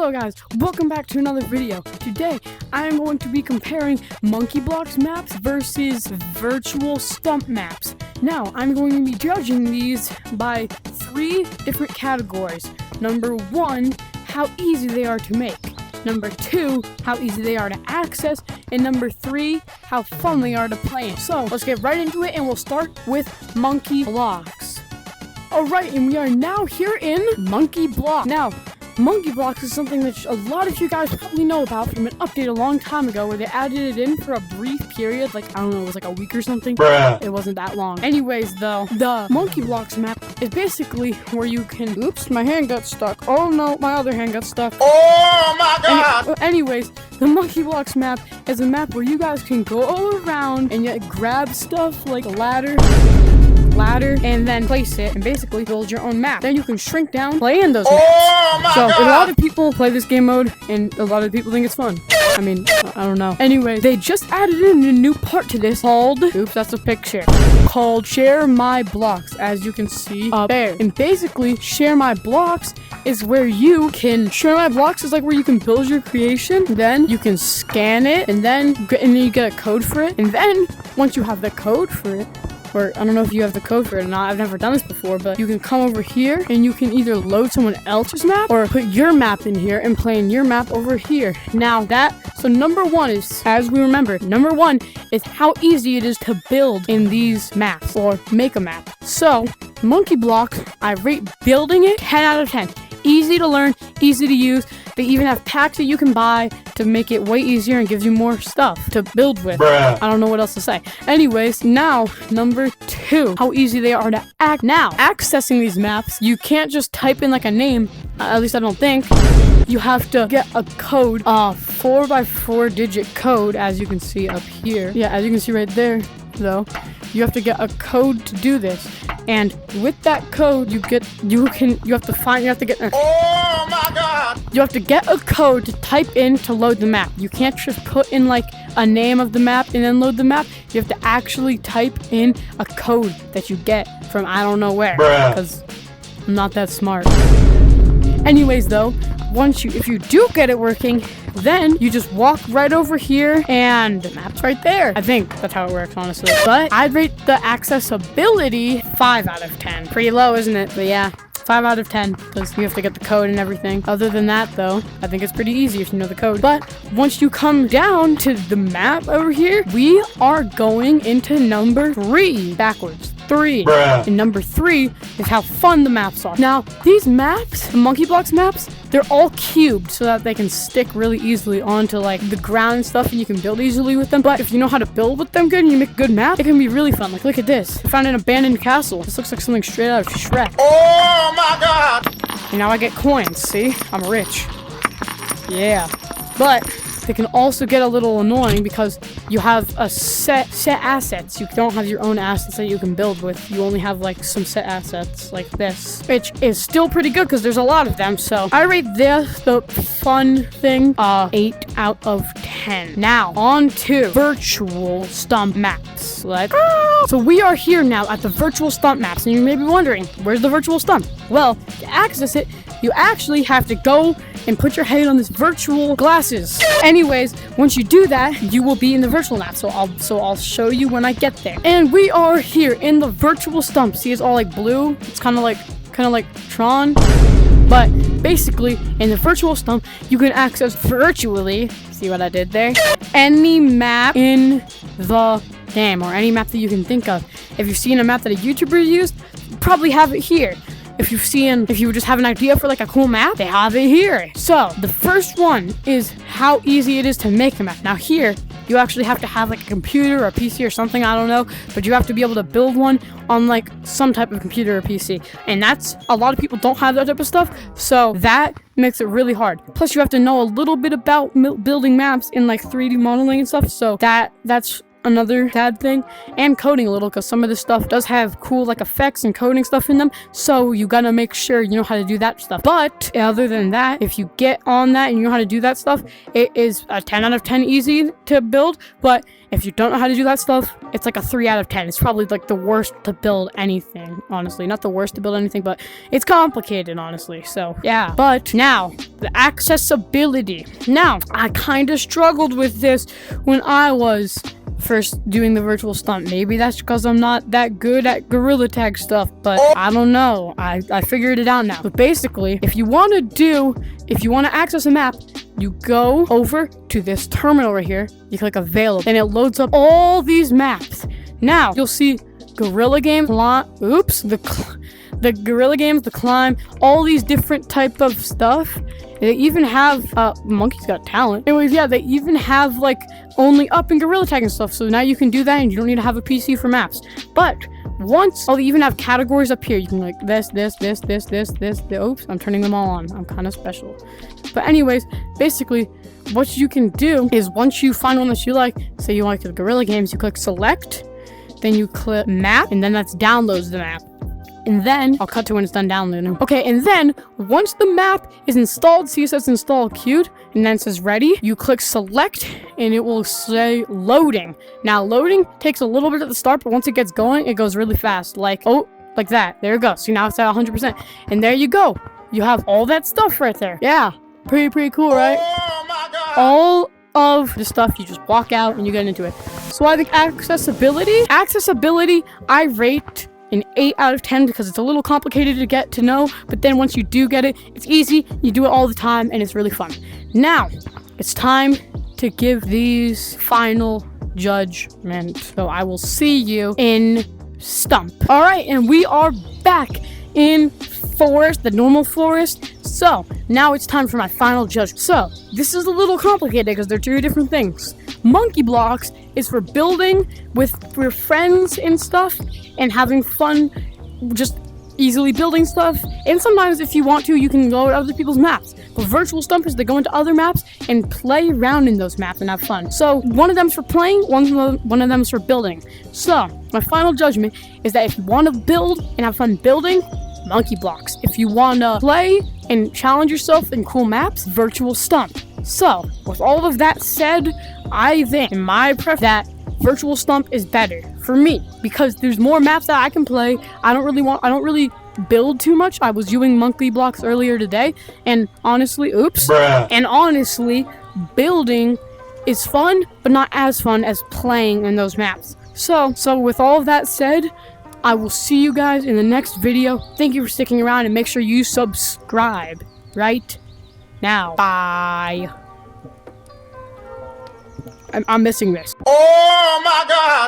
Hello guys, welcome back to another video. Today, I am going to be comparing monkey blocks maps versus virtual stump maps. Now, I'm going to be judging these by 3 different categories. Number 1, how easy they are to make. Number 2, how easy they are to access. And number 3, how fun they are to play in. So, let's get right into it and we'll start with monkey blocks. Alright, and we are now here in monkey block. Now, monkey blocks is something that a lot of you guys probably know about from an update a long time ago where they added it in for a brief period, like, I don't know, it was like a week or something. Bruh. It wasn't that long. Anyways, though, the monkey blocks map is basically where you can... Oops, my hand got stuck. Oh no, my other hand got stuck. Oh my god! Anyways, the monkey blocks map is a map where you guys can go all around and yet grab stuff like a ladder, and then place it and basically build your own map. Then you can shrink down, play in those maps. So a lot of people play this game mode and a lot of people think it's fun. I mean, I don't know. Anyway, they just added in a new part to this called, oops, that's a picture, called Share My Blocks, as you can see up there. And basically, Share My Blocks is where you can, Share My Blocks is like where you can build your creation, then you can scan it, and then you get a code for it. And then, once you have the code for it, or I don't know if you have the code for it or not, I've never done this before, but you can come over here and you can either load someone else's map or put your map in here and play in your map over here. Now so number 1 is, as we remember, number 1 is how easy it is to build in these maps or make a map. So, monkey blocks, I rate building it 10 out of 10. Easy to learn, easy to use. They even have packs that you can buy to make it way easier and gives you more stuff to build with. Bruh. I don't know what else to say. Anyways, now, number 2, how easy they are to act. Now, accessing these maps, you can't just type in like a name, at least I don't think. You have to get a code, 4x4 digit code, as you can see up here. Yeah, as you can see right there, though. You have to get a code to do this. And with that code, you have to get a code to type in to load the map. You can't just put in like a name of the map and then load the map. You have to actually type in a code that you get from I don't know where, because I'm not that smart. Anyways, though, if you do get it working, then you just walk right over here and the map's right there. I think that's how it works, honestly. But I'd rate the accessibility 5 out of 10. Pretty low, isn't it? But yeah, 5 out of 10 because you have to get the code and everything. Other than that, though, I think it's pretty easy if you know the code. But once you come down to the map over here, we are going into number 3 backwards. 3. Bruh. And number 3 is how fun the maps are. Now, these maps, the monkey blocks maps, they're all cubed so that they can stick really easily onto like the ground and stuff and you can build easily with them. But if you know how to build with them good and you make a good map, it can be really fun. Like, look at this. I found an abandoned castle. This looks like something straight out of Shrek. Oh my god! And now I get coins, see? I'm rich. Yeah. But they can also get a little annoying because you have a set assets. You don't have your own assets that you can build with. You only have like some set assets like this, which is still pretty good because there's a lot of them. So I rate the fun thing 8 out of 10. Now on to virtual stump maps. So we are here now at the virtual stump maps, and you may be wondering, where's the virtual stump? Well, to access it, you actually have to go and put your head on this virtual glasses. Anyways, once you do that, you will be in the virtual map. So I'll show you when I get there. And we are here in the virtual stump. See, it's all like blue. It's kind of like Tron. But basically, in the virtual stump, you can access virtually, see what I did there, any map in the game or any map that you can think of. If you've seen a map that a YouTuber used, you probably have it here. If you just have an idea for like a cool map, they have it here. So the first one is how easy it is to make a map. Now here, you actually have to have like a computer or a PC or something, I don't know, but you have to be able to build one on like some type of computer or PC. And that's, a lot of people don't have that type of stuff, so that makes it really hard. Plus you have to know a little bit about building maps in like 3D modeling and stuff, so that's another sad thing, and coding a little, because some of this stuff does have cool like effects and coding stuff in them, so you gotta make sure you know how to do that stuff. But other than that, if you get on that and you know how to do that stuff, it is a 10 out of 10 easy to build. But if you don't know how to do that stuff, it's like a 3 out of 10. It's probably like the worst to build anything, honestly. Not the worst to build anything, but it's complicated, honestly. So yeah. But now, the accessibility. Now, I kind of struggled with this when I was first doing the virtual stunt. Maybe that's because I'm not that good at gorilla tag stuff, but I don't know. I figured it out now. But basically, if you want to access a map, you go over to this terminal right here, you click available, and it loads up all these maps. Now, you'll see Gorilla Games, the Gorilla Games, the Climb, all these different type of stuff. They even have, Monkey's Got Talent. Anyways, yeah, they even have, like, only up and gorilla tag and stuff. So now you can do that and you don't need to have a PC for maps. But they even have categories up here. You can like this. Oops, I'm turning them all on. I'm kind of special. But anyways, basically, what you can do is once you find one that you like, say you like the Gorilla Games, you click select, then you click map, and then that's downloads the map. And then, I'll cut to when it's done downloading. Okay, and then, once the map is installed, see it says install queued, and then it says ready, you click select, and it will say loading. Now, loading takes a little bit at the start, but once it gets going, it goes really fast. Like that. There it goes. See, now it's at 100%. And there you go. You have all that stuff right there. Yeah, pretty cool, right? Oh my God! All of the stuff, you just walk out and you get into it. So I think accessibility, I rate an 8 out of 10 because it's a little complicated to get to know, but then once you do get it, it's easy, you do it all the time, and it's really fun. Now, it's time to give these final judgment. So I will see you in Stump. All right, and we are back in forest, the normal forest. So now it's time for my final judgment. So this is a little complicated because they're two different things. Monkey blocks is for building with your friends and stuff and having fun, just easily building stuff. And sometimes if you want to, you can go to other people's maps. But virtual stump is they go into other maps and play around in those maps and have fun. So one of them's for playing, one of them's for building. So my final judgment is that if you want to build and have fun building, monkey blocks. If you want to play and challenge yourself in cool maps, virtual stump. So with all of that said, I think in my preference that virtual stump is better for me because there's more maps that I can play. I don't really build too much. I was using monkey blocks earlier today, and honestly, building is fun, but not as fun as playing in those maps. So with all of that said, I will see you guys in the next video. Thank you for sticking around, and make sure you subscribe right now. Bye. I'm missing this. Oh my God!